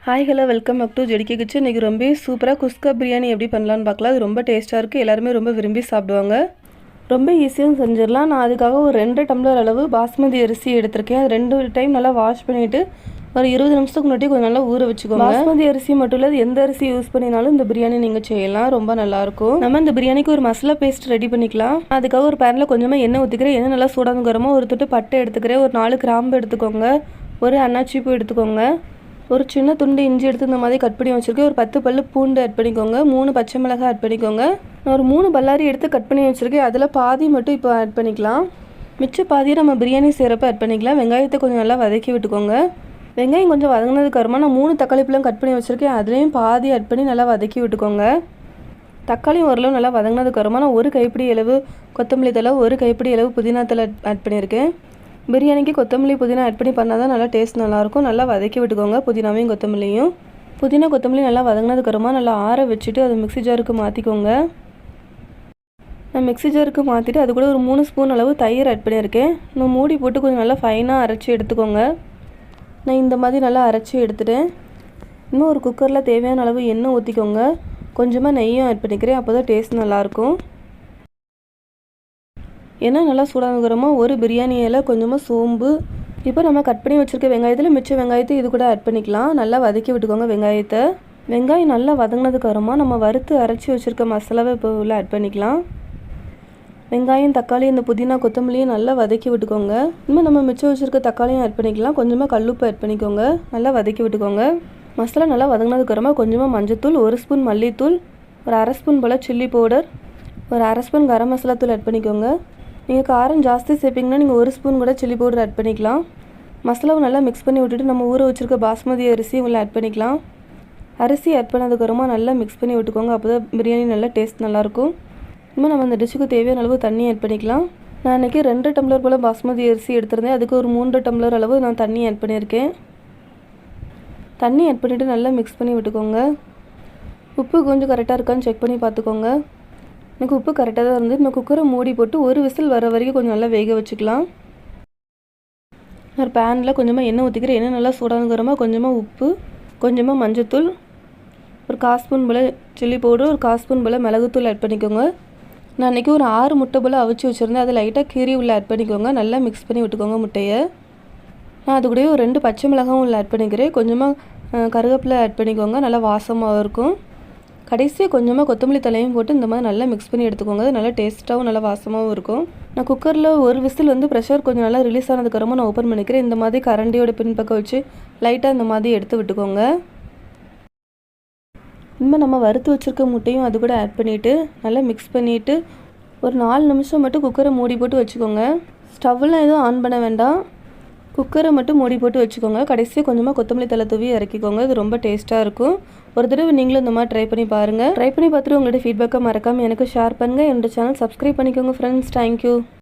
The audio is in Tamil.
Hi hello welcome back to JDK kitchen. இன்றைக்கி ரொம்ப சூப்பராக குஸ்கா பிரியாணி எப்படி பண்ணலான்னு பார்க்கலாம். அது ரொம்ப டேஸ்ட்டாக இருக்குது. எல்லாருமே ரொம்ப விரும்பி சாப்பிடுவாங்க. ரொம்ப ஈஸியாக செஞ்சிடலாம். நான் அதுக்காக ஒரு 2 டம்ளர் அளவு பாஸ்மதி அரிசி எடுத்திருக்கேன். அது 2 டைம் நல்லா வாஷ் பண்ணிவிட்டு ஒரு 20 நிமிஷத்துக்கு முன்னாடி கொஞ்சம் நல்லா ஊற வச்சுக்கோங்க. பாஸ்மதி அரிசி மட்டும் இல்லை, எந்த அரிசி யூஸ் பண்ணினாலும் இந்த பிரியாணி நீங்கள் செய்யலாம். ரொம்ப நல்லாயிருக்கும். நம்ம இந்த பிரியாணிக்கு ஒரு மசாலா பேஸ்ட் ரெடி பண்ணிக்கலாம். அதுக்காக ஒரு பேனில் கொஞ்சமாக எண்ணெய் ஊற்றிக்கிறேன். எண்ணெய் நல்லா சூடானதுக்கப்புறமா ஒரு தொட்டு பட்டை எடுத்துக்கிறேன். ஒரு 4 கிராம்பு எடுத்துக்கோங்க. ஒரு அன்னாச்சி பூ எடுத்துக்கோங்க. ஒரு சின்ன துண்டு இஞ்சி எடுத்து இந்த மாதிரி கட் பண்ணி வச்சுருக்கேன். ஒரு 10 பல்லு பூண்டு ஆட் பண்ணிக்கோங்க. 3 பச்சை மிளகாய் ஆட் பண்ணிக்கோங்க. நான் ஒரு 3 பல்லாரி எடுத்து கட் பண்ணி வச்சுருக்கேன். அதில் பாதி மட்டும் இப்போ ஆட் பண்ணிக்கலாம். மிச்ச பாதியை நம்ம பிரியாணி செய்கிறப்ப ஆட் பண்ணிக்கலாம். வெங்காயத்தை கொஞ்சம் நல்லா வதக்கி விட்டுக்கோங்க. வெங்காயம் கொஞ்சம் வதங்கினதுக்கு அப்புறமா நான் 3 தக்காளி பழம் கட் பண்ணி வச்சுருக்கேன். அதுலேயும் பாதி ஆட் பண்ணி நல்லா வதக்கி விட்டுக்கோங்க. தக்காளியும் ஓரளவு நல்லா வதங்கினதுக்கு அப்புறமா நான் ஒரு கைப்பிடி அளவு கொத்தமல்லி தழை, ஒரு கைப்பிடி அளவு புதினா தழை ஆட் பண்ணியிருக்கேன். பிரியாணிக்கு கொத்தமல்லி புதினா ஆட் பண்ணி பண்ணால் தான் நல்லா டேஸ்ட் நல்லாயிருக்கும். நல்லா வதக்கி விட்டுக்கோங்க புதினாவையும் கொத்தமல்லியும். புதினா கொத்தமல்லி நல்லா வதங்கினதுக்கப்புறமா நல்லா ஆற வச்சுட்டு அதை மிக்ஸி ஜாருக்கு மாற்றிக்கோங்க. நான் மிக்ஸி ஜாருக்கு மாற்றிட்டு அது கூட ஒரு 3 ஸ்பூன் அளவு தயிர் ஆட் பண்ணியிருக்கேன். நான் மூடி போட்டு கொஞ்சம் நல்லா ஃபைனாக அரைச்சி எடுத்துக்கோங்க. நான் இந்த மாதிரி நல்லா அரைச்சி எடுத்துட்டேன். இன்னும் ஒரு குக்கரில் தேவையான அளவு எண்ணெய் ஊற்றிக்கோங்க. கொஞ்சமாக நெய்யும் ஆட் பண்ணிக்கிறேன். அப்போ தான் டேஸ்ட் நல்லாயிருக்கும். எண்ணெய் நல்லா சூடானதுக்கப்புறமா ஒரு பிரியாணி இலை, கொஞ்சமாக சோம்பு, இப்போ நம்ம கட் பண்ணி வச்சுருக்க வெங்காயத்தில் மிச்ச வெங்காயத்தை இது கூட ஆட் பண்ணிக்கலாம். நல்லா வதக்கி விட்டுக்கோங்க வெங்காயத்தை. வெங்காயம் நல்லா வதங்கினதுக்கப்புறமா நம்ம வறுத்து அரைச்சி வச்சுருக்க மசாலாவை இப்போ உள்ள ஆட் பண்ணிக்கலாம். வெங்காயம், தக்காளி, இந்த புதினா கொத்தமல்லியும் நல்லா வதக்கி விட்டுக்கோங்க. இன்னும் நம்ம மிச்சம் வச்சுருக்க தக்காளியும் ஆட் பண்ணிக்கலாம். கொஞ்சமாக கல்லுப்பு ஆட் பண்ணிக்கோங்க. நல்லா வதக்கி விட்டுக்கோங்க. மசாலா நல்லா வதங்கினதுக்கப்புறமா கொஞ்சமாக மஞ்சத்தூள், 1 ஸ்பூன் மல்லித்தூள், ஒரு 1/2 ஸ்பூன் போல் சில்லி பவுடர், ஒரு 1/2 ஸ்பூன் கரம் மசாலா தூள் ஆட் பண்ணிக்கோங்க. நீங்கள் காரம் ஜாஸ்தி சேர்ப்பிங்கன்னா நீங்கள் 1 ஸ்பூன் கூட சில்லி பவுடர் ஆட் பண்ணிக்கலாம். மசாலாவை நல்லா மிக்ஸ் பண்ணி விட்டுட்டு நம்ம ஊற வச்சுருக்க பாஸ்மதி அரிசி உள்ள ஆட் பண்ணிக்கலாம். அரிசி ஆட் பண்ணதுக்கப்புறமா நல்லா மிக்ஸ் பண்ணி விட்டுக்கோங்க. அப்போ தான் பிரியாணி நல்லா டேஸ்ட் நல்லாயிருக்கும். இன்னும் நம்ம அந்த டிஷ்ஷுக்கு தேவையான அளவு தண்ணி ஆட் பண்ணிக்கலாம். நான் இன்றைக்கி 2 டம்ளர் போல் பாஸ்மதி அரிசி எடுத்திருந்தேன். அதுக்கு ஒரு 3 டம்ளர் அளவு நான் தண்ணி ஆட் பண்ணியிருக்கேன். தண்ணி ஆட் பண்ணிவிட்டு நல்லா மிக்ஸ் பண்ணி விட்டுக்கோங்க. உப்பு கொஞ்சம் கரெக்டாக இருக்கான்னு செக் பண்ணி பார்த்துக்கோங்க. எனக்கு உப்பு கரெக்டாக தான் இருந்து. நான் குக்கரை மூடி போட்டு ஒரு விசில் வர வரைக்கும் கொஞ்சம் நல்லா வேக வச்சுக்கலாம். ஒரு பேனில் கொஞ்சமாக எண்ணெய் ஊற்றிக்கிறேன். எண்ணெய் நல்லா சூடானதுக்கப்புறமா கொஞ்சமாக உப்பு, கொஞ்சமாக மஞ்சத்தூள், ஒரு 1/4 ஸ்பூன் போல் சில்லி பவுடர், ஒரு 1/4 ஸ்பூன் போல் மிளகுத்தூள் ஆட் பண்ணிக்கோங்க. நான் இன்றைக்கி ஒரு 6 முட்டை போல் அவிச்சு வச்சுருந்தேன். அதை லைட்டாக கீரி உள்ள ஆட் பண்ணிக்கோங்க. நல்லா மிக்ஸ் பண்ணி விட்டுக்கோங்க முட்டையை. நான் அது கூடவே ஒரு 2 பச்சை மிளகாவும் உள்ள ஆட் பண்ணிக்கிறேன். கொஞ்சமாக கருவேப்பிலை ஆட் பண்ணிக்கோங்க. நல்லா வாசமாக இருக்கும். கடைசியாக கொஞ்சமாக கொத்தமல்லி தலையும் போட்டு இந்த மாதிரி நல்லா மிக்ஸ் பண்ணி எடுத்துக்கோங்க. அது நல்லா டேஸ்ட்டாகவும் நல்லா வாசமாகவும் இருக்கும். நான் குக்கரில் ஒரு விசில் ப்ரெஷர் கொஞ்சம் நல்லா ரிலீஸ் ஆனதுக்கப்புறமா நான் ஓப்பன் பண்ணிக்கிறேன். இந்த மாதிரி கரண்டியோட பின்பக்கம் வச்சு லைட்டாக இந்த மாதிரி எடுத்து விட்டுக்கோங்க. இனிமேல் நம்ம வறுத்து வச்சுருக்க முட்டையும் அது கூட ஆட் பண்ணிவிட்டு நல்லா மிக்ஸ் பண்ணிவிட்டு ஒரு 4 நிமிஷம் மட்டும் குக்கரை மூடி போட்டு வச்சுக்கோங்க. ஸ்டவ்லாம் எதுவும் ஆன் பண்ண வேண்டாம். குக்கரை மட்டும் மூடி போட்டு வச்சுக்கோங்க. கடைசியாக கொஞ்சமாக கொத்தமல்லி தழை தூவி இறக்கிக்கோங்க. இது ரொம்ப டேஸ்ட்டாக இருக்கும். ஒரு தடவை நீங்களும் இந்த மாதிரி ட்ரை பண்ணி பாருங்கள். ட்ரை பண்ணி பார்த்துட்டு உங்களோட ஃபீட்பேக்கை மறக்காமல் எனக்கு ஷேர் பண்ணுங்கள். என்னோட சேனல் சப்ஸ்கிரைப் பண்ணிக்கோங்க ஃப்ரெண்ட்ஸ். தேங்க்யூ.